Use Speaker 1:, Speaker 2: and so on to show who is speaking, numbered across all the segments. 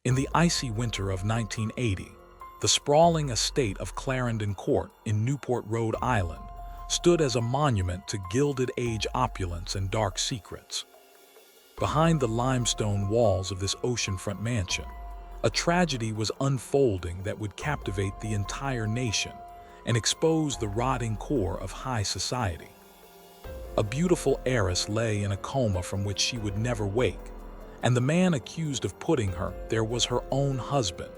Speaker 1: In the icy winter of 1980, the sprawling estate of Clarendon Court in Newport Rhode Island stood as a monument to Gilded Age opulence and dark secrets. Behind the limestone walls of this oceanfront mansion, a tragedy was unfolding that would captivate the entire nation and expose the rotting core of high society. A beautiful heiress lay in a coma from which she would never wake, and the man accused of putting her there was her own husband,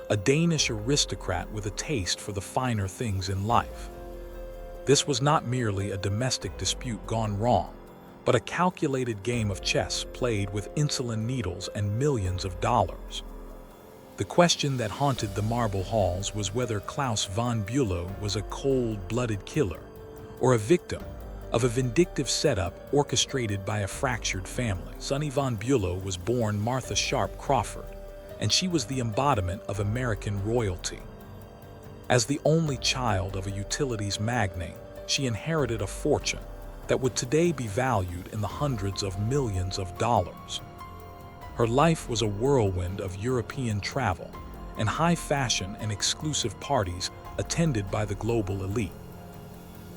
Speaker 1: a Danish aristocrat with a taste for the finer things in life. This was not merely a domestic dispute gone wrong, but a calculated game of chess played with insulin needles and millions of dollars. The question that haunted the marble halls was whether Claus von Bulow was a cold-blooded killer or a victim of a vindictive setup orchestrated by a fractured family. Sonny von Bulow was born Martha Sharp Crawford, and she was the embodiment of American royalty. As the only child of a utilities magnate, she inherited a fortune that would today be valued in the hundreds of millions of dollars. Her life was a whirlwind of European travel and high fashion and exclusive parties attended by the global elite.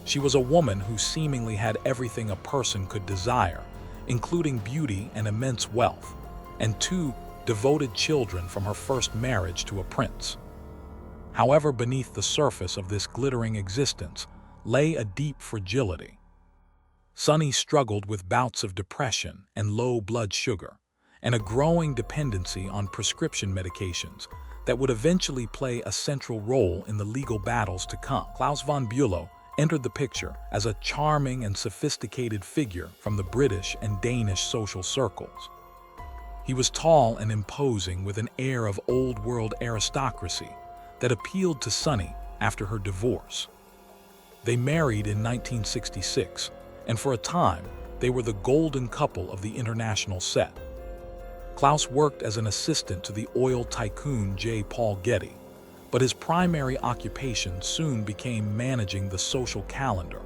Speaker 1: She was a woman who seemingly had everything a person could desire, including beauty and immense wealth, and 2 devoted children from her first marriage to a prince. However, beneath the surface of this glittering existence lay a deep fragility. Sonny struggled with bouts of depression and low blood sugar, and a growing dependency on prescription medications that would eventually play a central role in the legal battles to come. Claus von Bulow entered the picture as a charming and sophisticated figure from the British and Danish social circles. He was tall and imposing with an air of old-world aristocracy that appealed to Sonny after her divorce. They married in 1966, and for a time, they were the golden couple of the international set. Claus worked as an assistant to the oil tycoon J. Paul Getty, but his primary occupation soon became managing the social calendar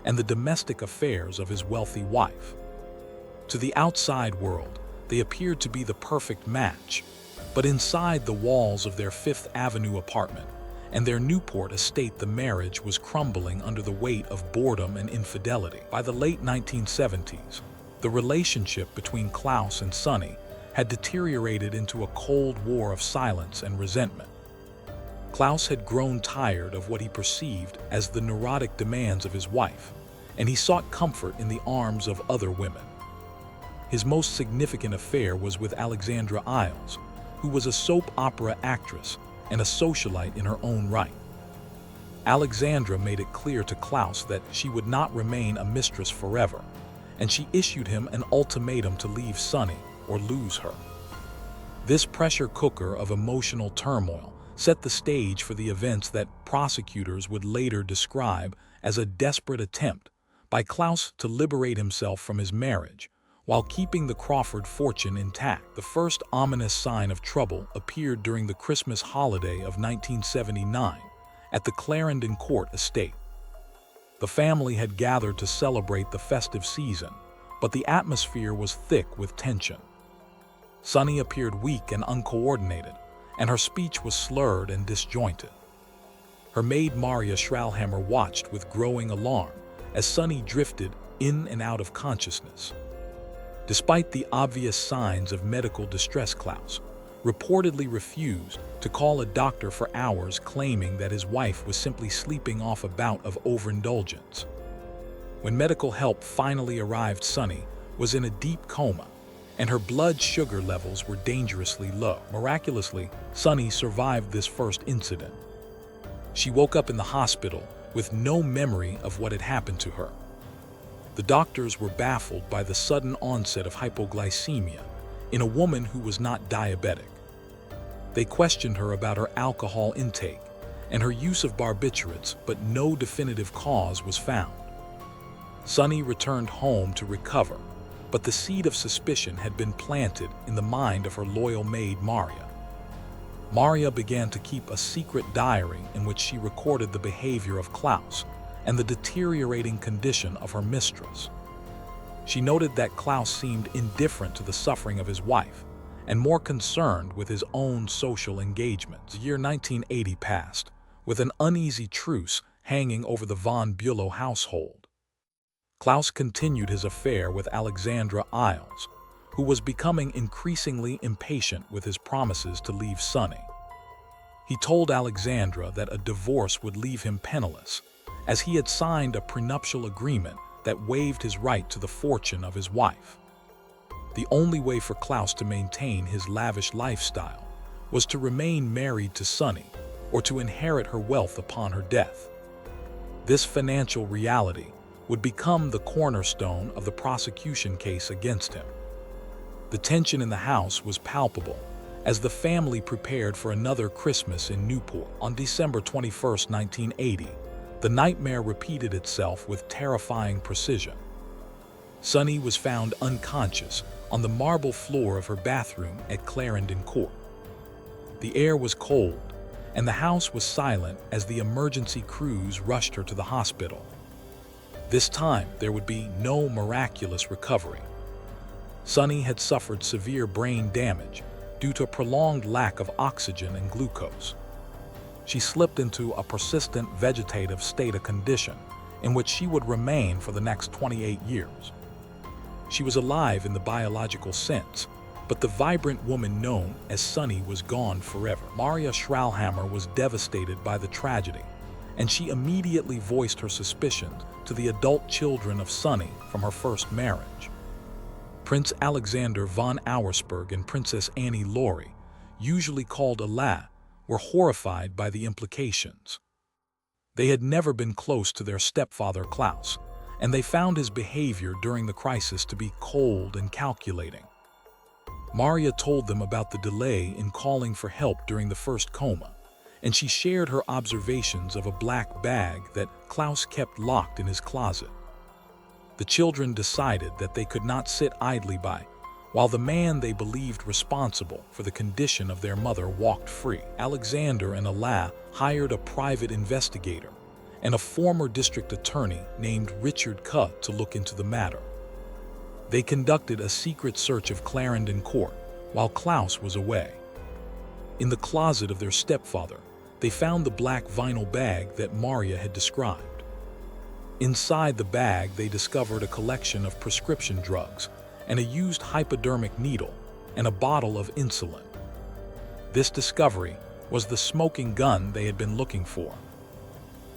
Speaker 1: and the domestic affairs of his wealthy wife. To the outside world, they appeared to be the perfect match, but inside the walls of their Fifth Avenue apartment and their Newport estate, the marriage was crumbling under the weight of boredom and infidelity. By the late 1970s, the relationship between Claus and Sonny had deteriorated into a cold war of silence and resentment. Claus had grown tired of what he perceived as the neurotic demands of his wife, and he sought comfort in the arms of other women. His most significant affair was with Alexandra Isles, who was a soap opera actress and a socialite in her own right. Alexandra made it clear to Claus that she would not remain a mistress forever, and she issued him an ultimatum to leave Sonny or lose her. This pressure cooker of emotional turmoil set the stage for the events that prosecutors would later describe as a desperate attempt by Claus to liberate himself from his marriage while keeping the Crawford fortune intact. The first ominous sign of trouble appeared during the Christmas holiday of 1979 at the Clarendon Court estate. The family had gathered to celebrate the festive season, but the atmosphere was thick with tension. Sonny appeared weak and uncoordinated, and her speech was slurred and disjointed. Her maid Maria Schralhammer watched with growing alarm as Sonny drifted in and out of consciousness. Despite the obvious signs of medical distress, Claus reportedly refused to call a doctor for hours, claiming that his wife was simply sleeping off a bout of overindulgence. When medical help finally arrived, Sonny was in a deep coma, and her blood sugar levels were dangerously low. Miraculously, Sonny survived this first incident. She woke up in the hospital with no memory of what had happened to her. The doctors were baffled by the sudden onset of hypoglycemia in a woman who was not diabetic. They questioned her about her alcohol intake and her use of barbiturates, but no definitive cause was found. Sonny returned home to recover, but the seed of suspicion had been planted in the mind of her loyal maid Maria. Maria began to keep a secret diary in which she recorded the behavior of Claus and the deteriorating condition of her mistress. She noted that Claus seemed indifferent to the suffering of his wife and more concerned with his own social engagements. The year 1980 passed, with an uneasy truce hanging over the von Bulow household. Claus continued his affair with Alexandra Isles, who was becoming increasingly impatient with his promises to leave Sonny. He told Alexandra that a divorce would leave him penniless, as he had signed a prenuptial agreement that waived his right to the fortune of his wife. The only way for Claus to maintain his lavish lifestyle was to remain married to Sonny or to inherit her wealth upon her death. This financial reality would become the cornerstone of the prosecution case against him. The tension in the house was palpable as the family prepared for another Christmas in Newport. On December 21, 1980, the nightmare repeated itself with terrifying precision. Sonny was found unconscious on the marble floor of her bathroom at Clarendon Court. The air was cold, and the house was silent as the emergency crews rushed her to the hospital. This time, there would be no miraculous recovery. Sonny had suffered severe brain damage due to a prolonged lack of oxygen and glucose. She slipped into a persistent vegetative state of condition in which she would remain for the next 28 years. She was alive in the biological sense, but the vibrant woman known as Sonny was gone forever. Maria Schralhammer was devastated by the tragedy, and she immediately voiced her suspicions to the adult children of Sonny from her first marriage. Prince Alexander von Auersperg and Princess Annie Laurie, usually called Ala, were horrified by the implications. They had never been close to their stepfather Claus, and they found his behavior during the crisis to be cold and calculating. Maria told them about the delay in calling for help during the first coma, and she shared her observations of a black bag that Claus kept locked in his closet. The children decided that they could not sit idly by while the man they believed responsible for the condition of their mother walked free. Alexander and Ala hired a private investigator and a former district attorney named Richard Cuh to look into the matter. They conducted a secret search of Clarendon Court while Claus was away. In the closet of their stepfather, they found the black vinyl bag that Maria had described. Inside the bag, they discovered a collection of prescription drugs and a used hypodermic needle and a bottle of insulin. This discovery was the smoking gun they had been looking for.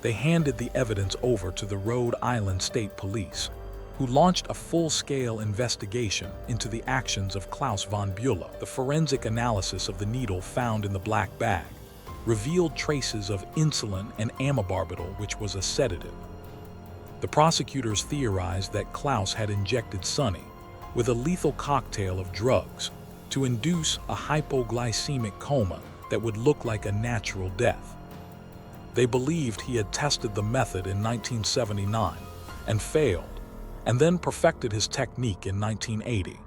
Speaker 1: They handed the evidence over to the Rhode Island State Police, who launched a full-scale investigation into the actions of Claus von Bülow. The forensic analysis of the needle found in the black bag revealed traces of insulin and amobarbital, which was a sedative. The prosecutors theorized that Claus had injected Sonny with a lethal cocktail of drugs to induce a hypoglycemic coma that would look like a natural death. They believed he had tested the method in 1979 and failed, and then perfected his technique in 1980.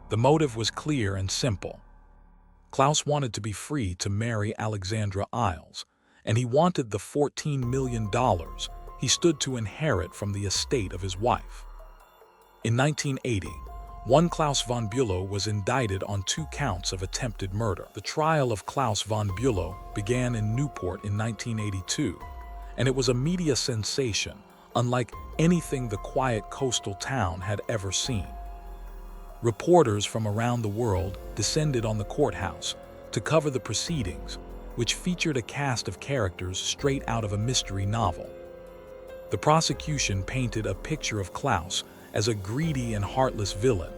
Speaker 1: The motive was clear and simple. Claus wanted to be free to marry Alexandra Isles, and he wanted the $14 million he stood to inherit from the estate of his wife. In 1980, one Claus von Bulow was indicted on 2 counts of attempted murder. The trial of Claus von Bulow began in Newport in 1982, and it was a media sensation unlike anything the quiet coastal town had ever seen. Reporters from around the world descended on the courthouse to cover the proceedings, which featured a cast of characters straight out of a mystery novel. The prosecution painted a picture of Claus as a greedy and heartless villain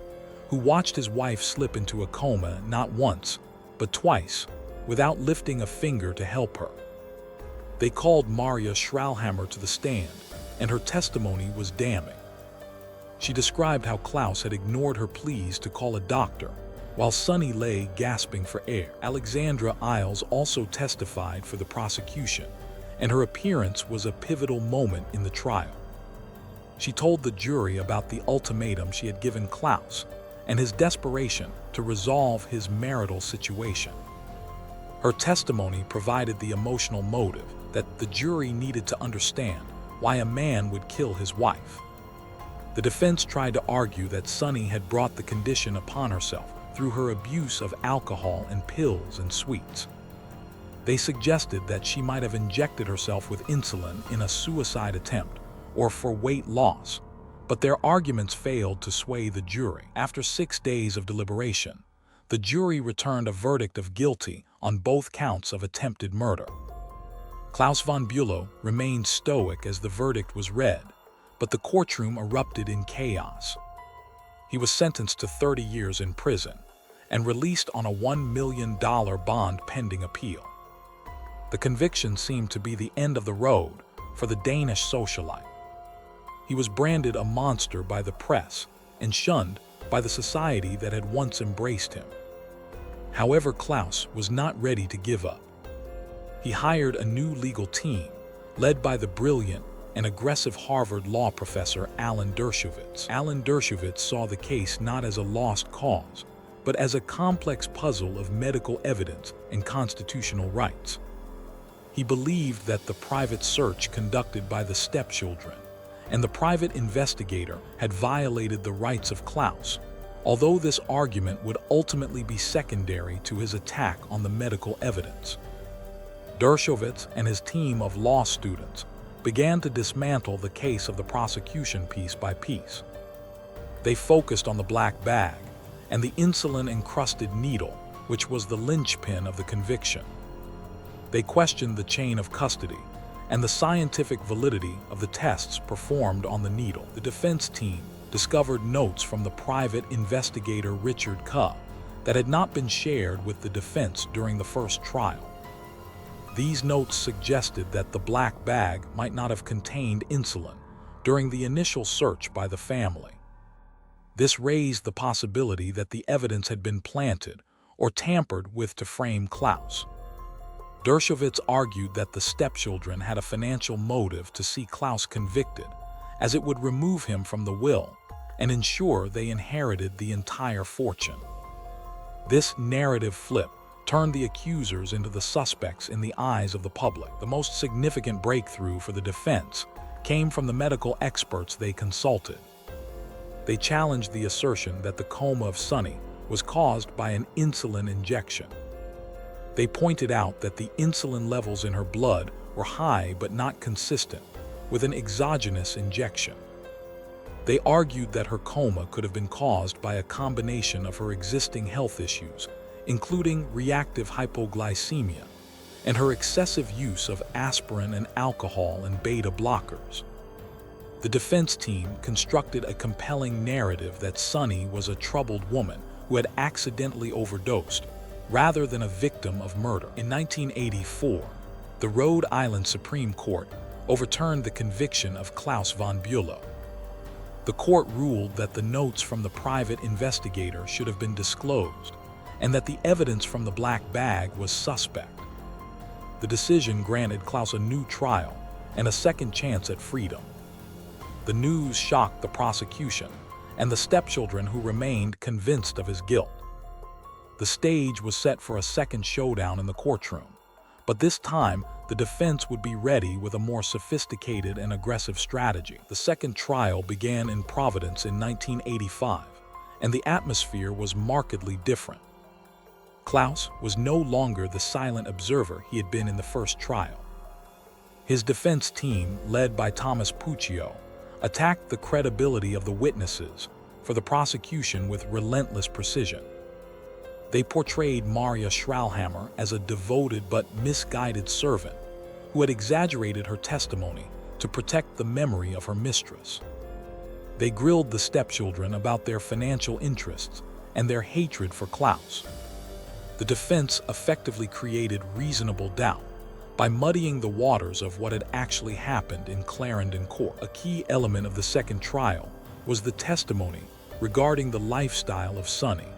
Speaker 1: who watched his wife slip into a coma not once, but twice, without lifting a finger to help her. They called Maria Schralhammer to the stand, and her testimony was damning. She described how Claus had ignored her pleas to call a doctor, while Sonny lay gasping for air. Alexandra Isles also testified for the prosecution, and her appearance was a pivotal moment in the trial. She told the jury about the ultimatum she had given Claus and his desperation to resolve his marital situation. Her testimony provided the emotional motive that the jury needed to understand why a man would kill his wife. The defense tried to argue that Sonny had brought the condition upon herself through her abuse of alcohol and pills and sweets. They suggested that she might have injected herself with insulin in a suicide attempt or for weight loss, but their arguments failed to sway the jury. After 6 days of deliberation, the jury returned a verdict of guilty on both counts of attempted murder. Claus von Bulow remained stoic as the verdict was read, but the courtroom erupted in chaos. He was sentenced to 30 years in prison and released on a $1 million bond pending appeal. The conviction seemed to be the end of the road for the Danish socialite. He was branded a monster by the press and shunned by the society that had once embraced him. However, Claus was not ready to give up. He hired a new legal team, led by the brilliant and aggressive Harvard law professor Alan Dershowitz. Alan Dershowitz saw the case not as a lost cause, but as a complex puzzle of medical evidence and constitutional rights. He believed that the private search conducted by the stepchildren and the private investigator had violated the rights of Claus, although this argument would ultimately be secondary to his attack on the medical evidence. Dershowitz and his team of law students began to dismantle the case of the prosecution piece by piece. They focused on the black bag and the insulin-encrusted needle, which was the linchpin of the conviction. They questioned the chain of custody and the scientific validity of the tests performed on the needle. The defense team discovered notes from the private investigator Richard Cuh that had not been shared with the defense during the first trial. These notes suggested that the black bag might not have contained insulin during the initial search by the family. This raised the possibility that the evidence had been planted or tampered with to frame Claus. Dershowitz argued that the stepchildren had a financial motive to see Claus convicted, as it would remove him from the will and ensure they inherited the entire fortune. This narrative flip turned the accusers into the suspects in the eyes of the public. The most significant breakthrough for the defense came from the medical experts they consulted. They challenged the assertion that the coma of Sonny was caused by an insulin injection. They pointed out that the insulin levels in her blood were high but not consistent with an exogenous injection. They argued that her coma could have been caused by a combination of her existing health issues, including reactive hypoglycemia and her excessive use of aspirin and alcohol and beta blockers. The defense team constructed a compelling narrative that Sonny was a troubled woman who had accidentally overdosed, rather than a victim of murder. In 1984, the Rhode Island Supreme Court overturned the conviction of Claus von Bülow. The court ruled that the notes from the private investigator should have been disclosed, and that the evidence from the black bag was suspect. The decision granted Claus a new trial and a second chance at freedom. The news shocked the prosecution and the stepchildren, who remained convinced of his guilt. The stage was set for a second showdown in the courtroom, but this time the defense would be ready with a more sophisticated and aggressive strategy. The second trial began in Providence in 1985, and the atmosphere was markedly different. Claus was no longer the silent observer he had been in the first trial. His defense team, led by Thomas Puccio, attacked the credibility of the witnesses for the prosecution with relentless precision. They portrayed Maria Schralhammer as a devoted but misguided servant who had exaggerated her testimony to protect the memory of her mistress. They grilled the stepchildren about their financial interests and their hatred for Claus. The defense effectively created reasonable doubt by muddying the waters of what had actually happened in Clarendon Court. A key element of the second trial was the testimony regarding the lifestyle of Sonny.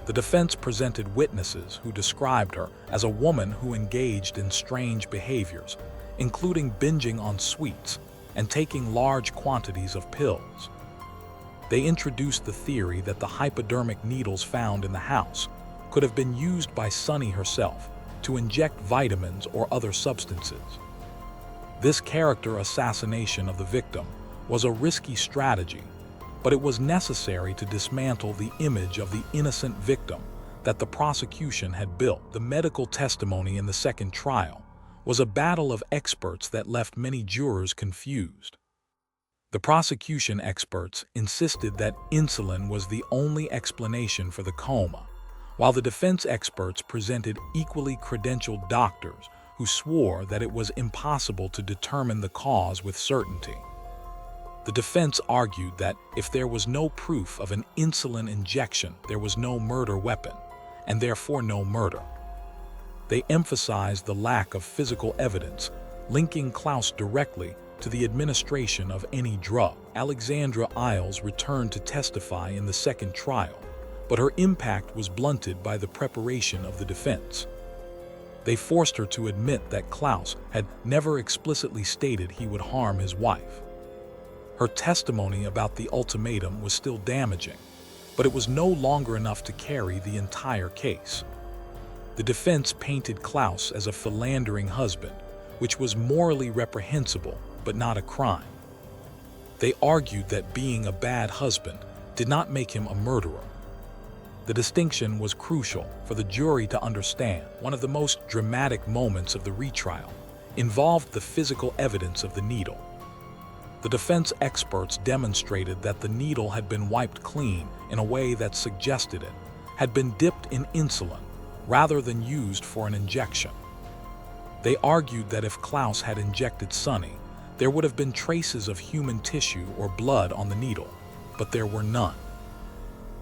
Speaker 1: The defense presented witnesses who described her as a woman who engaged in strange behaviors, including binging on sweets and taking large quantities of pills. They introduced the theory that the hypodermic needles found in the house could have been used by Sonny herself to inject vitamins or other substances. This character assassination of the victim was a risky strategy, but it was necessary to dismantle the image of the innocent victim that the prosecution had built. The medical testimony in the second trial was a battle of experts that left many jurors confused. The prosecution experts insisted that insulin was the only explanation for the coma, while the defense experts presented equally credentialed doctors who swore that it was impossible to determine the cause with certainty. The defense argued that if there was no proof of an insulin injection, there was no murder weapon, and therefore no murder. They emphasized the lack of physical evidence linking Claus directly to the administration of any drug. Alexandra Isles returned to testify in the second trial, but her impact was blunted by the preparation of the defense. They forced her to admit that Claus had never explicitly stated he would harm his wife. Her testimony about the ultimatum was still damaging, but it was no longer enough to carry the entire case. The defense painted Claus as a philandering husband, which was morally reprehensible but not a crime. They argued that being a bad husband did not make him a murderer. The distinction was crucial for the jury to understand. One of the most dramatic moments of the retrial involved the physical evidence of the needle. The defense experts demonstrated that the needle had been wiped clean in a way that suggested it had been dipped in insulin rather than used for an injection. They argued that if Claus had injected Sonny, there would have been traces of human tissue or blood on the needle, but there were none.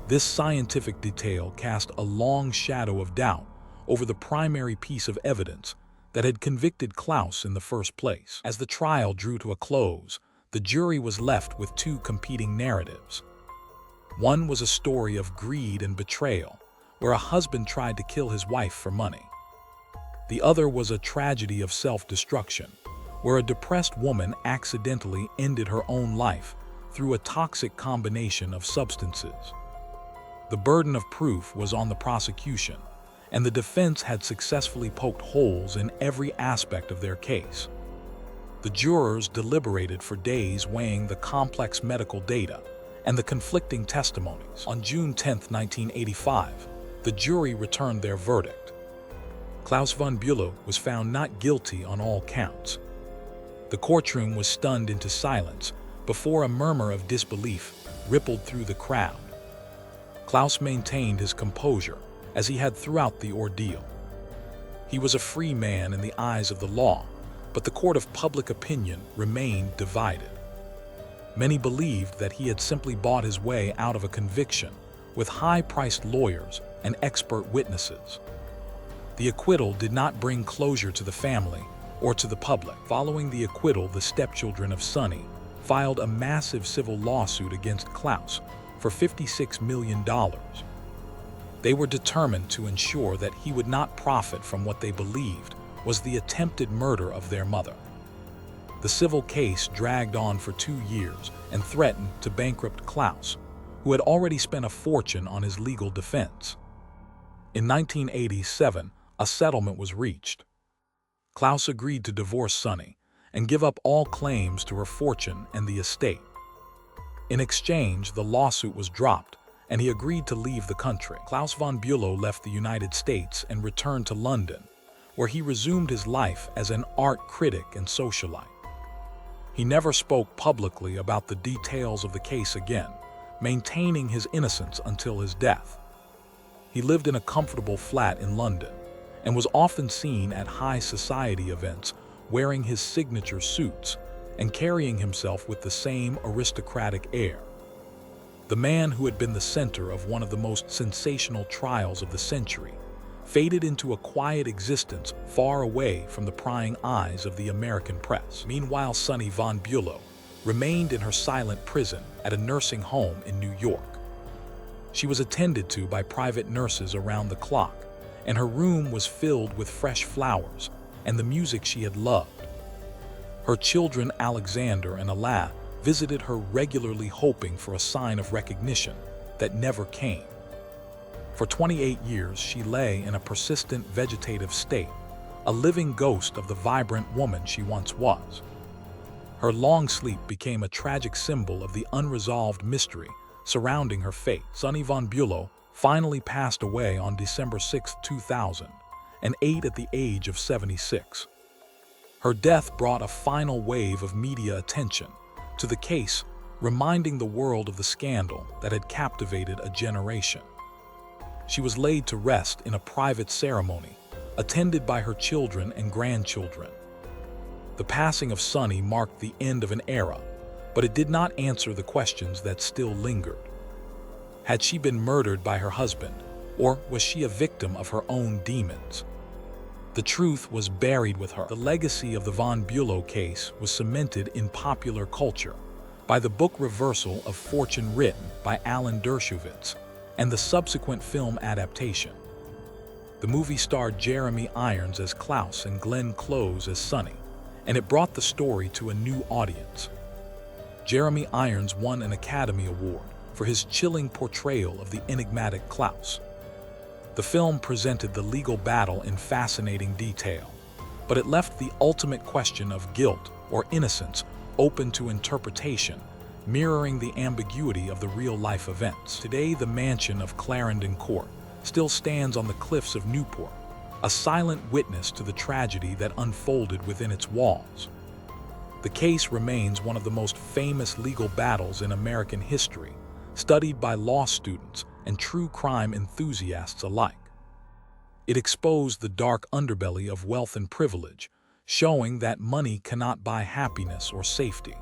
Speaker 1: This scientific detail cast a long shadow of doubt over the primary piece of evidence that had convicted Claus in the first place. As the trial drew to a close, the jury was left with two competing narratives. One was a story of greed and betrayal, where a husband tried to kill his wife for money. The other was a tragedy of self-destruction, where a depressed woman accidentally ended her own life through a toxic combination of substances. The burden of proof was on the prosecution, and the defense had successfully poked holes in every aspect of their case. The jurors deliberated for days, weighing the complex medical data and the conflicting testimonies. On June 10, 1985, the jury returned their verdict. Claus von Bulow was found not guilty on all counts. The courtroom was stunned into silence before a murmur of disbelief rippled through the crowd. Claus maintained his composure as he had throughout the ordeal. He was a free man in the eyes of the law, but the court of public opinion remained divided. Many believed that he had simply bought his way out of a conviction with high-priced lawyers and expert witnesses. The acquittal did not bring closure to the family or to the public. Following the acquittal, the stepchildren of Sonny filed a massive civil lawsuit against Claus for $56 million. They were determined to ensure that he would not profit from what they believed was the attempted murder of their mother. The civil case dragged on for 2 years and threatened to bankrupt Claus, who had already spent a fortune on his legal defense. In 1987, a settlement was reached. Claus agreed to divorce Sonny and give up all claims to her fortune and the estate. In exchange, the lawsuit was dropped, and he agreed to leave the country. Claus von Bülow left the United States and returned to London, where he resumed his life as an art critic and socialite. He never spoke publicly about the details of the case again, maintaining his innocence until his death. He lived in a comfortable flat in London and was often seen at high society events wearing his signature suits and carrying himself with the same aristocratic air. The man who had been the center of one of the most sensational trials of the century faded into a quiet existence far away from the prying eyes of the American press. Meanwhile, Sonny von Bulow remained in her silent prison at a nursing home in New York. She was attended to by private nurses around the clock, and her room was filled with fresh flowers and the music she had loved. Her children, Alexander and Ala, visited her regularly, hoping for a sign of recognition that never came. For 28 years, she lay in a persistent vegetative state, a living ghost of the vibrant woman she once was. Her long sleep became a tragic symbol of the unresolved mystery surrounding her fate. Sonny von Bulow finally passed away on December 6, 2008 at the age of 76. Her death brought a final wave of media attention to the case, reminding the world of the scandal that had captivated a generation. She was laid to rest in a private ceremony, attended by her children and grandchildren. The passing of Sonny marked the end of an era, but it did not answer the questions that still lingered. Had she been murdered by her husband, or was she a victim of her own demons? The truth was buried with her. The legacy of the von Bulow case was cemented in popular culture by the book Reversal of Fortune written by Alan Dershowitz and the subsequent film adaptation. The movie starred Jeremy Irons as Klaus and Glenn Close as Sonny, and it brought the story to a new audience. Jeremy Irons won an Academy Award for his chilling portrayal of the enigmatic Klaus. The film presented the legal battle in fascinating detail, but it left the ultimate question of guilt or innocence open to interpretation, mirroring the ambiguity of the real-life events. Today, the mansion of Clarendon Court still stands on the cliffs of Newport, a silent witness to the tragedy that unfolded within its walls. The case remains one of the most famous legal battles in American history, studied by law students and true crime enthusiasts alike. It exposed the dark underbelly of wealth and privilege, showing that money cannot buy happiness or safety.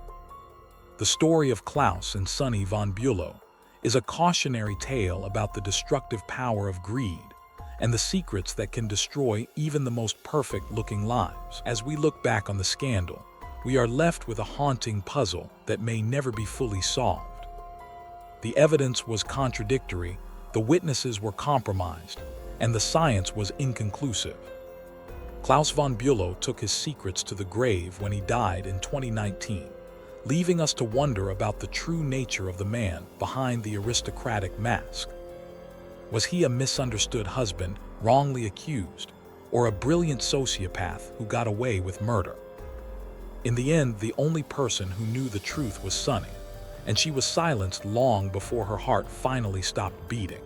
Speaker 1: The story of Claus and Sonny von Bulow is a cautionary tale about the destructive power of greed and the secrets that can destroy even the most perfect-looking lives. As we look back on the scandal, we are left with a haunting puzzle that may never be fully solved. The evidence was contradictory, the witnesses were compromised, and the science was inconclusive. Claus von Bulow took his secrets to the grave when he died in 2019, leaving us to wonder about the true nature of the man behind the aristocratic mask. Was he a misunderstood husband, wrongly accused, or a brilliant sociopath who got away with murder? In the end, the only person who knew the truth was Sonny, and she was silenced long before her heart finally stopped beating.